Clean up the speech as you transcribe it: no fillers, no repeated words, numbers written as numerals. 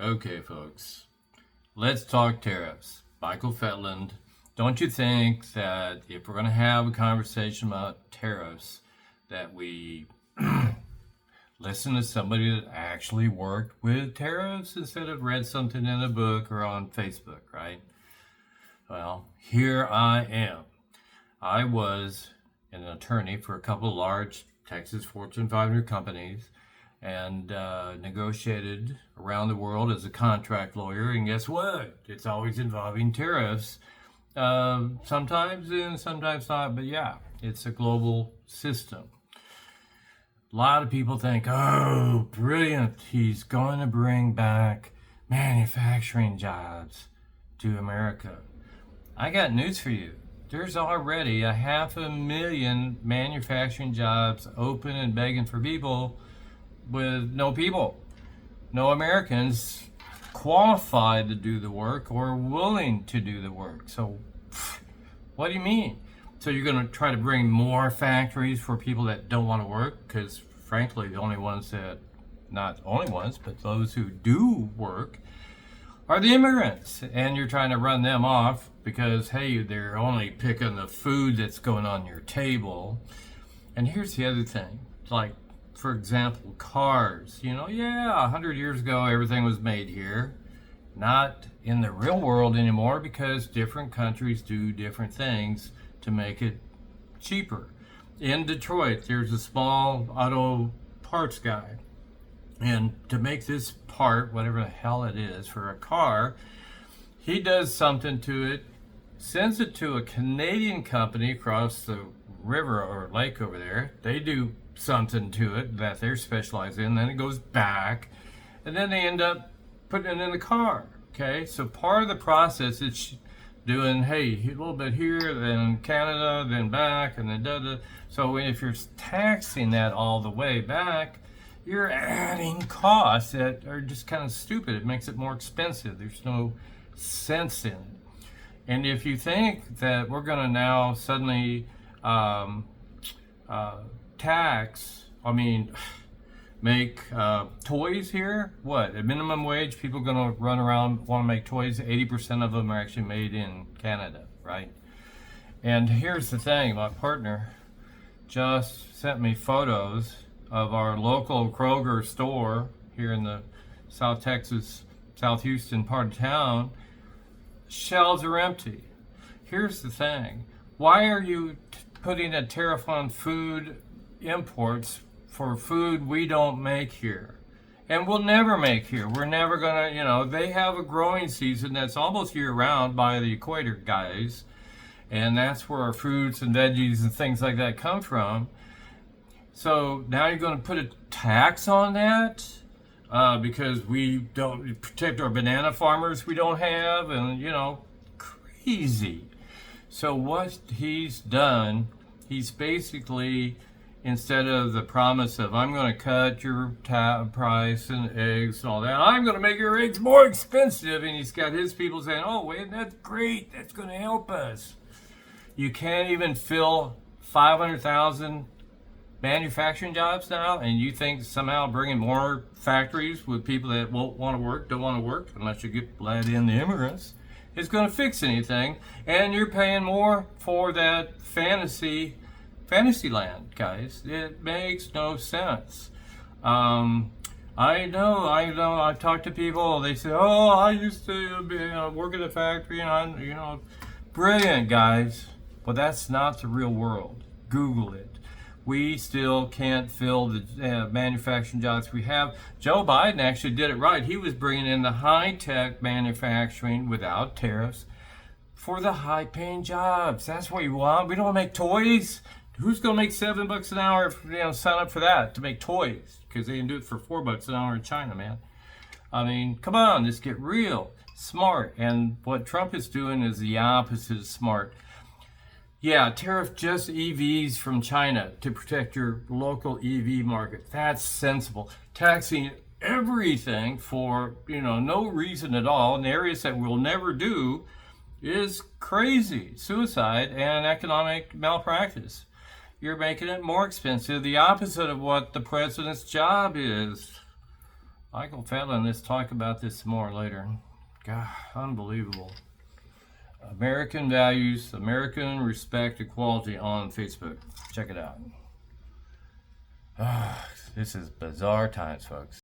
Okay, folks, let's talk tariffs. Michael Fetland, don't you think that if we're going to have a conversation about tariffs, that we listen to somebody that actually worked with tariffs instead of read something in a book or on Facebook, right? Well, here I am. I was an attorney for a couple of large Texas Fortune 500 companies and negotiated around the world as a contract lawyer. And guess what? It's always involving tariffs. Sometimes and sometimes not, but yeah, it's a global system. A lot of people think, oh, brilliant, he's going to bring back manufacturing jobs to America. I got news for you. There's already 500,000 manufacturing jobs open and begging for people with no people. No Americans qualified to do the work or willing to do the work. So what do you mean? So you're going to try to bring more factories for people that don't want to work? Because frankly, the only ones that, not only ones, but those who do work are the immigrants. And you're trying to run them off because, hey, they're only picking the food that's going on your table. And here's the other thing. Like, for example, cars. 100 years ago, everything was made here. Not in the real world anymore because different countries do different things to make it cheaper. In Detroit, there's a small auto parts guy. And to make this part, whatever the hell it is, for a car, he does something to it, sends it to a Canadian company across the river or lake over there. They do something to it that they're specialized in. Then it goes back. And then they end up putting it in the car. Okay? So part of the process is doing, hey, a little bit here, then Canada, then back, and then da-da. So if you're taxing that all the way back, you're adding costs that are just kind of stupid. It makes it more expensive. There's no sense in it. And if you think that we're going to now suddenly make toys here, what, at minimum wage, people are going to run around, want to make toys. 80% of them are actually made in Canada, right? And here's the thing, my partner just sent me photos of our local Kroger store here in the South Texas, South Houston part of town. Shelves are empty. Here's the thing. Why are you putting a tariff on food imports for food we don't make here? And we'll never make here. We're never gonna, they have a growing season that's almost year round by the equator, guys. And that's where our fruits and veggies and things like that come from. So now you're going to put a tax on that because we don't protect our banana farmers we don't have, and crazy. So what he's done, he's basically, instead of the promise of I'm going to cut your price and eggs and all that, I'm going to make your eggs more expensive, and he's got his people saying, oh wait, that's great, that's going to help us. You can't even fill 500,000 manufacturing jobs now, and you think somehow bringing more factories with people that don't want to work, unless you let in the immigrants, is going to fix anything. And you're paying more for that fantasy land, guys. It makes no sense. I know. I've talked to people. They say, "Oh, I used to work at a factory, and brilliant, guys." But that's not the real world. Google it. We still can't fill the manufacturing jobs we have. Joe Biden actually did it right. He was bringing in the high-tech manufacturing without tariffs for the high-paying jobs. That's what you want. We don't make toys. Who's going to make $7 an hour if sign up for that to make toys? Because they can do it for $4 an hour in China, man. I mean, come on, just get real. Smart. And what Trump is doing is the opposite of smart. Yeah, tariff just EVs from China to protect your local EV market. That's sensible. Taxing everything for, no reason at all in areas that we'll never do is crazy. Suicide and economic malpractice. You're making it more expensive. The opposite of what the president's job is. Michael Fallon, let's talk about this some more later. God, unbelievable. American values, American respect, equality on Facebook. Check it out. This is bizarre times, folks.